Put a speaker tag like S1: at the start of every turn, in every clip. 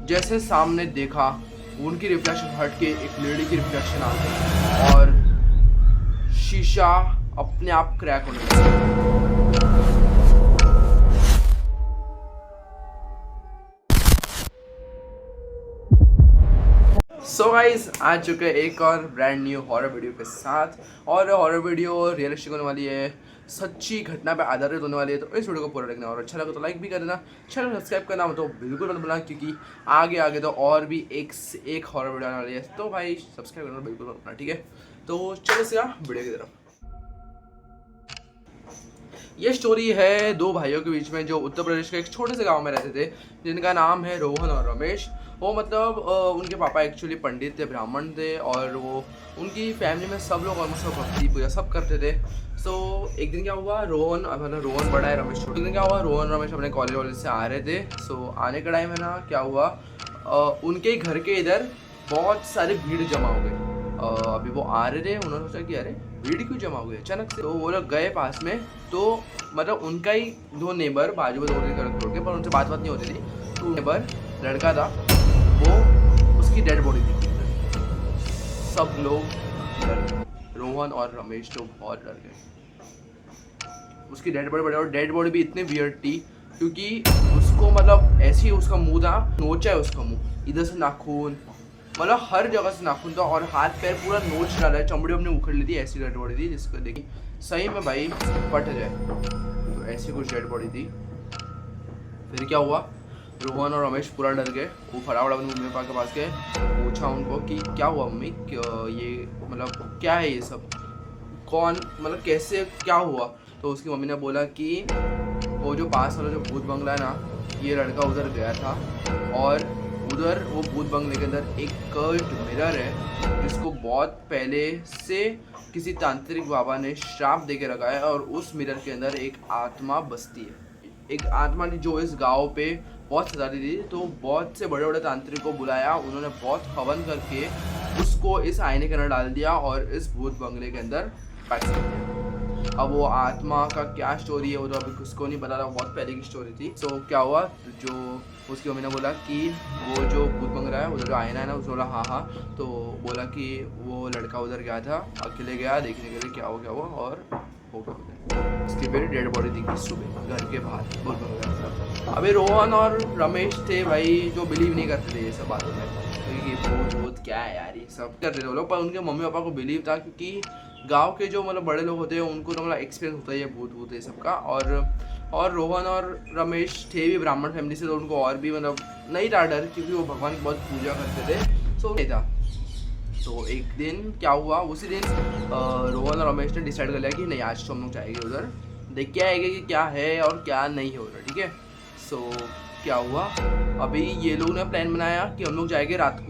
S1: जैसे सामने देखा उनकी रिफ्लेक्शन हट के एक लेडी की रिफ्लेक्शन आ गई और शीशा अपने आप क्रैक होने लगा। सो गाइज आ चुके हैं एक और ब्रांड न्यू हॉरर वीडियो के साथ। और हॉरर वीडियो रियलिस्टिक होने वाली है, सच्ची घटना पे आधारित होने वाली है। तो इस वीडियो को पूरा देखना और अच्छा लगा तो लाइक भी कर देना, चैनल सब्सक्राइब करना तो बिल्कुल मत भूलना, क्योंकि आगे आगे तो और भी एक हॉरर वीडियो आने वाली है। तो भाई सब्सक्राइब करना बिल्कुल मत भूलना, ठीक है। तो चलो सीधा वीडियो की तरफ। ये स्टोरी है दो भाइयों के बीच में जो उत्तर प्रदेश के एक छोटे से गांव में रहते थे, जिनका नाम है रोहन और रमेश। वो मतलब उनके पापा एक्चुअली पंडित थे, ब्राह्मण थे, और वो उनकी फैमिली में सब लोग ऑलमोस्ट भक्ति पूजा सब करते थे। सो एक दिन क्या हुआ, रोहन मतलब रोहन बड़ा है, रमेश छोटा। एक दिन क्या हुआ, रोहन रमेश अपने कॉलेज से आ रहे थे। सो आने के टाइम है ना, क्या हुआ, उनके घर के इधर बहुत सारी भीड़ जमा हो गई। अभी वो आ रहे थे, उन्होंने सोचा कि अरे भीड़ क्यों जमा हो गई अचानक से। तो वो लोग गए पास में, तो मतलब उनका ही दो नेबर बाजू में दो रोड के, पर उनसे बात नहीं होती थी। तो नेबर लड़का था, वो उसकी डेड बॉडी थी। सब लोग डर गए, रोहन और रमेश तो बहुत डर गए। उसकी डेड बॉडी और डेड बॉडी भी इतनी वियर्ड थी, क्योंकि उसको मतलब ऐसे ही उसका मुंह था, नोचा है उसका मुंह, इधर से नाखून, मतलब हर जगह से नाखून था, और हाथ पैर पूरा नोच डाला है, चमड़ी अपने उखड़ ली थी। ऐसी डेड बॉडी थी जिसको देखी सही में भाई फट जाए। तो ऐसी कुछ डेड बॉडी थी। फिर क्या हुआ, रोहन और रमेश पूरा डर गए। वो फटाफट अपनी मम्मी पापा के पास गए, पूछा उनको कि क्या हुआ मम्मी, ये मतलब क्या है ये सब, कौन मतलब कैसे क्या हुआ। तो उसकी मम्मी ने बोला कि वो जो पास वाला जो भूत बंगला है ना, ये लड़का उधर गया था, और उधर वो भूत बंगले के अंदर एक कर्व्ड मिरर है, जिसको बहुत पहले से किसी तांत्रिक बाबा ने श्राप दे के रखा है, और उस मिरर के अंदर एक आत्मा बसती है। एक आत्मा ने जो इस गांव पे बहुत सताती थी, तो बहुत से बड़े बड़े तांत्रिक को बुलाया, उन्होंने बहुत हवन करके उसको इस आईने के अंदर डाल दिया और इस भूत बंगले के अंदर पैक कर दिया। अब वो आत्मा का क्या स्टोरी है वो तो अभी किसको नहीं पता था, बहुत पहले की स्टोरी थी। सो क्या हुआ, जो उसकी मम्मी ने बोला कि वो जो भूत बंगला है उधर जो आईना है ना, उसने बोला हाँ हाँ। तो बोला कि वो लड़का उधर गया था, अकेले गया देखने के लिए क्या हुआ, और हो गया उधर। उसकी फिर डेड बॉडी दिखी सुबह घर के बाहर भूत बंगला। अभी रोहन और रमेश थे भाई, जो बिलीव नहीं करते थे ये सब बातों में, क्योंकि भूत क्या है यार, ये सब करते थे वो लोग, पर उनके मम्मी पापा को बिलीव था, क्योंकि गांव के जो मतलब बड़े लोग होते हैं उनको तो मतलब एक्सपीरियंस होता है ये भूत ये सब का। और रोहन और रमेश थे भी ब्राह्मण फैमिली से, तो उनको और भी मतलब नहीं था डर, क्योंकि वो भगवान की बहुत पूजा करते थे। सो नहीं था। तो एक दिन क्या हुआ, उसी दिन रोहन और रमेश ने डिसाइड कर लिया कि नहीं आज तो हम लोग जाएंगे उधर, देख के आएंगे कि क्या है और क्या नहीं हो रहा, ठीक है। सो क्या हुआ, अभी ये लोग ने प्लान बनाया कि हम लोग जाएंगे रात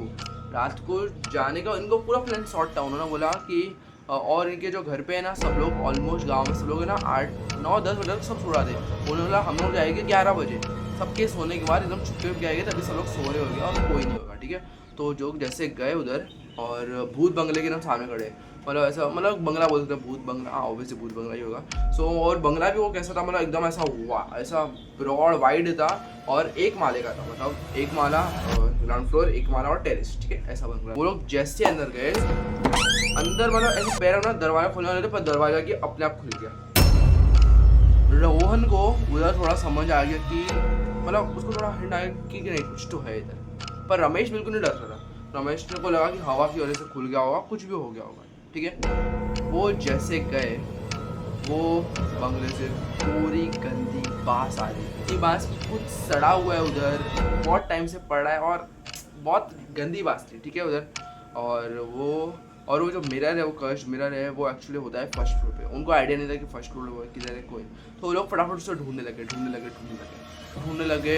S1: को जाने का। इनको पूरा प्लान सॉर्ट था। उन्होंने बोला कि और इनके जो घर पे है ना, सब लोग ऑलमोस्ट गांव में सब लोग है ना 8 9 10 बजे तक सब सो रहा थे। उन्होंने बोला हम लोग जाएंगे 11 बजे, सबके सोने के बाद एकदम छुट्टी आएगी, तभी सब लोग सो रहे होंगे और कोई नहीं होगा, ठीक है। तो जो जैसे गए उधर, और भूत बंगले के नाम सामने खड़े, मतलब ऐसा मतलब बंगला बोलते थे, भूत बंगला, हाँ ऑब्वियसली भूत बंगला ही होगा। सो और बंगला भी वो कैसा था, मतलब एकदम ऐसा हुआ, ऐसा ब्रॉड वाइड था, और एक माले का था, मतलब एक माला ग्राउंड फ्लोर, एक माला और टेरेस, ठीक है, ऐसा बंगला। वो लोग जैसे अंदर गए, अंदर मतलब ऐसे पैर ना दरवाजा खोलने वाले थे, पर दरवाजा की अपने आप खुल गया। रोहन को उधर थोड़ा समझ आ गया कि मतलब उसको थोड़ा हिंट आया कि नहीं कुछ तो है इधर, पर रमेश बिल्कुल नहीं डर रहा था। रमेश को लगा कि हवा की वजह से खुल गया होगा, कुछ भी हो गया होगा, ठीक है। वो जैसे गए, वो बंगले से पूरी गंदी बास आ रही थी। बास कुछ सड़ा हुआ है उधर, बहुत टाइम से पड़ा है, और बहुत गंदी बास थी, ठीक है उधर। और वो जो मिरर है, वो कर्व्ड मिरर है, वो एक्चुअली होता है फर्स्ट फ्लोर पे। उनको आइडिया नहीं था कि फर्स्ट फ्लोर पे किधर है कोई। तो वो लोग फटाफट उसे ढूंढने लगे,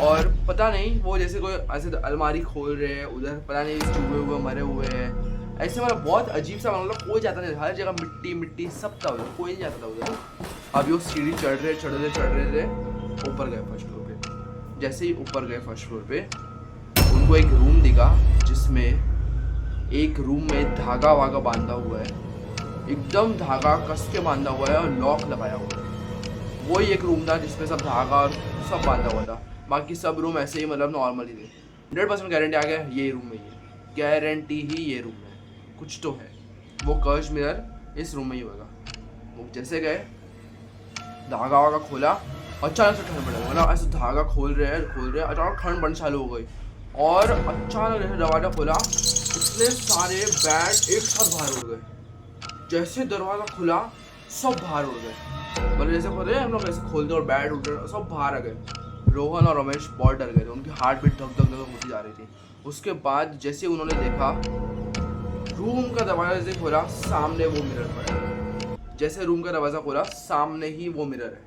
S1: और पता नहीं वो जैसे कोई ऐसे अलमारी खोल रहे हैं उधर, पता नहीं चूहे हुए मरे हुए हैं, ऐसे मतलब बहुत अजीब सा, मतलब कोई जाता नहीं, हर जगह मिट्टी सब था उधर, कोई नहीं जाता था उधर। अभी वो सीढ़ी चढ़ रहे थे, ऊपर गए फर्स्ट फ्लोर पे। जैसे ही ऊपर गए फर्स्ट फ्लोर पे, उनको एक रूम दिखा, जिसमें एक रूम में धागा वागा बांधा हुआ है, एकदम धागा कस के बांधा हुआ है, और लॉक लगाया हुआ है। वही एक रूम था जिसमें सब धागा और सब बांधा हुआ था, बाकी सब रूम ऐसे ही मतलब नॉर्मल ही थे। 100% गारंटी आ गया ये रूम में, ये गारंटी ही ये रूम में कुछ तो है। वो कर्ज मिरर इस रूम में ही होगा। वो जैसे गए धागा वागा खोला, अचानक से ठंड पड़, मतलब ऐसे धागा खोल रहे हैं अचानक ठंड बढ़ना चालू हो गई और अचानक जैसे दरवाज़ा खोला इतने सारे बैट एक साथ बाहर उड़ गए। जैसे दरवाज़ा खुला सब बाहर उड़ गए, मतलब जैसे खोले हम लोग ऐसे खोलते और बैट उड़ रहे सब बाहर आ गए। रोहन और रमेश बहुत डर गए थे, उनकी हार्ट बीट धक धक धक होती जा रही थी। उसके बाद जैसे उन्होंने देखा रूम का दरवाजा जैसे खोला सामने वो मिरर पड़ा। जैसे रूम का दरवाजा खोला सामने ही वो मिरर है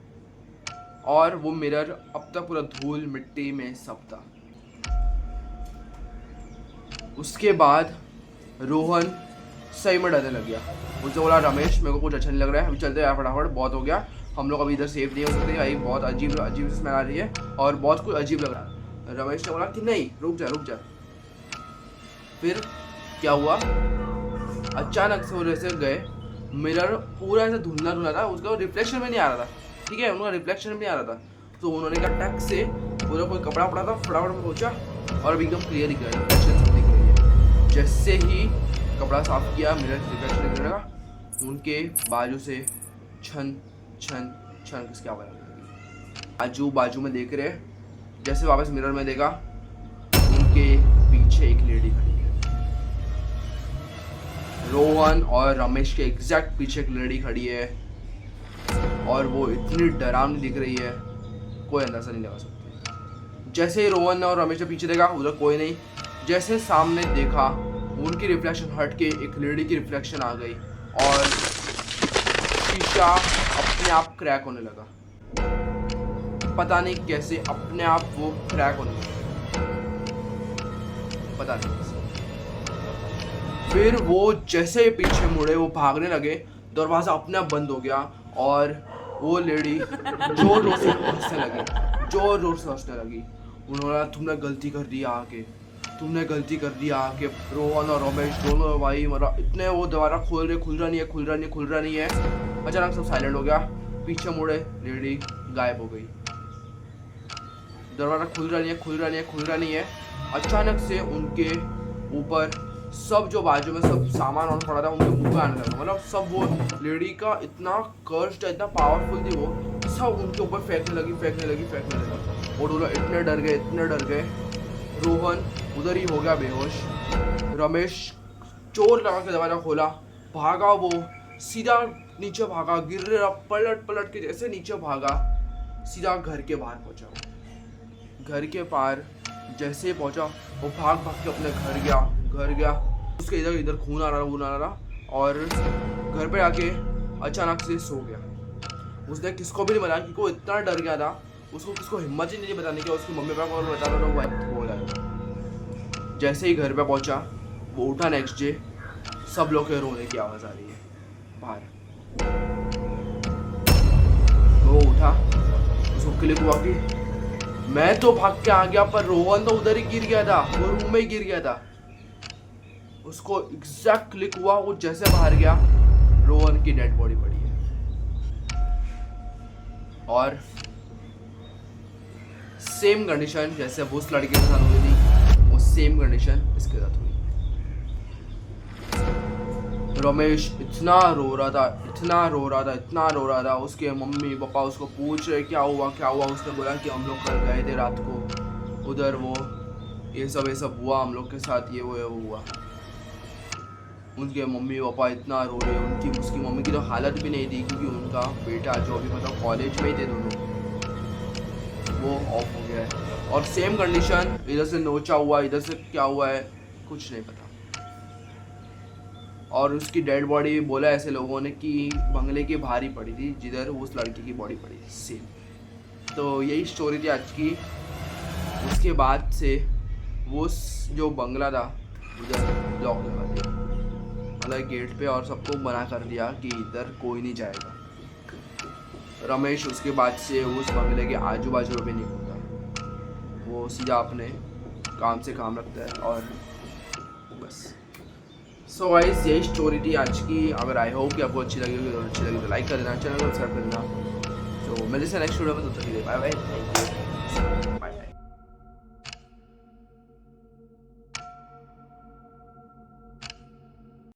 S1: और वो मिरर अब तक पूरा धूल मिट्टी में सब था। उसके बाद रोहन सही में डरने लग गया। उसने बोला रमेश मेरे को कुछ अच्छा नहीं लग रहा है, हम चलते हैं फटाफट, बहुत हो गया, हम लोग अभी इधर सेफ नहीं हो सकते, भाई बहुत अजीब अजीब स्मेल आ रही है और बहुत कुछ अजीब लग रहा है। रमेश ने बोला कि नहीं रुक जा। फिर क्या हुआ, अचानक से वो जैसे गए मिरर पूरा ऐसे धुंधला था, उसका रिफ्लेक्शन में नहीं आ रहा था, ठीक है, उनका रिफ्लेक्शन में नहीं आ रहा था। तो उन्होंने क्या टक से पूरा कोई कपड़ा पड़ा था फटाफट में पहुंचा और एकदम क्लियर दिख रहा है, रिफ्लेक्शन सब दिख रही है। जैसे ही कपड़ा साफ किया मिरर रिफ्लेक्शन दिखने लगा, उनके बाजू से छन छन छन किसकी आवाज़ लगी। आजू बाजू में देख रहे, जैसे वापस मिरर में देखा उनके पीछे एक लेडी खड़ी है। रोहन और रमेश के एग्जैक्ट पीछे एक लेडी खड़ी है और वो इतनी डरावनी दिख रही है कोई अंदाजा नहीं लगा सकते। जैसे ही रोहन और रमेश ने पीछे देखा उधर कोई नहीं, जैसे सामने देखा उनकी रिफ्लेक्शन हट के एक लेडी की रिफ्लेक्शन आ गई और शीशा अपने आप क्रैक होने लगा। पता नहीं कैसे अपने आप वो क्रैक होने लगा, पता नहीं कैसे। फिर वो जैसे पीछे मुड़े वो भागने लगे, दरवाजा अपने आप बंद हो गया और वो लेडी जोर जोर से हंसने लगी। उन्होंने तुमने गलती कर दी आके, रोहन और रमेश दोनों भाई मतलब इतने वो दरवाजा खोल रहे, खुल रहा नहीं है। अचानक सब साइलेंट हो गया, पीछे मुड़े लेडी गायब हो गई। दरवाजा खुल रहा नहीं है। अचानक से उनके ऊपर सब जो बाजू में सब सामान और पड़ा था उनके मुंह पे आने लगा, मतलब सब वो लेडी का इतना कर्ज था, इतना पावरफुल थी वो, सब उनके ऊपर फेंकने लगी। और वो इतने डर गए। रोहन उधर ही हो गया बेहोश। रमेश चोर लगा के दरवाजा खोला, भागा, वो सीधा नीचे भागा, गिर रहा पलट के जैसे नीचे भागा, सीधा घर के बाहर पहुंचा। घर के पार जैसे पहुंचा वो भाग के अपने घर गया। उसके इधर खून आ रहा और घर पे आके अचानक से सो गया। उसने किसको भी नहीं बताया क्योंकि वो इतना डर गया था, उसको किसको हिम्मत ही नहीं बताने की, उसकी मम्मी पापा को बता रहा था वो जाएगा। जैसे ही घर पे पहुंचा वो उठा नेक्स्ट डे, सब लोग के रोने की आवाज़ आ रही है बाहर। वो उठा, उसको क्लिक हुआ कि मैं तो भाग के आ गया पर रोहन तो उधर ही गिर गया था, वो रूम में ही गिर गया था। उसको एग्जैक्ट क्लिक हुआ, वो जैसे बाहर गया रोहन की डेड बॉडी पड़ी है और सेम कंडीशन जैसे वो उस लड़के के साथ हुई थी, वो सेम कंडीशन इसके साथ हुई। रमेश इतना रो रहा था, उसके मम्मी पापा उसको पूछ रहे क्या हुआ। उसने बोला कि हम लोग कल गए थे रात को उधर, वो ये सब हुआ हम लोग के साथ, ये वो हुआ। उनके मम्मी पापा इतना रो रहे, उसकी मम्मी की तो हालत भी नहीं थी क्योंकि उनका बेटा जो अभी मतलब कॉलेज में ही थे दोनों, वो ऑफ हो गया है। और सेम कंडीशन, इधर से नोचा हुआ, इधर से क्या हुआ है कुछ नहीं पता। और उसकी डेड बॉडी बोला ऐसे लोगों ने कि बंगले के बाहर ही पड़ी थी जिधर उस लड़की की बॉडी पड़ी थी सेम। तो यही स्टोरी थी आज की। उसके बाद से वो जो बंगला था उधर लॉक लगा दिया, मतलब गेट पे, और सबको मना कर दिया कि इधर कोई नहीं जाएगा। रमेश उसके बाद से उस बंगले के आजू बाजू में नहीं घूमता, वो सीधा अपने काम से काम रखता है और बस। सो गाइस यही स्टोरी थी आज की। अगर आई होप कि आपको अच्छी लगी तो लाइक कर देना, चैनल को सब्सक्राइब कर देना। तो मिलते हैं नेक्स्ट वीडियो में, तब तक के लिए बाय बाय, थैंक यू।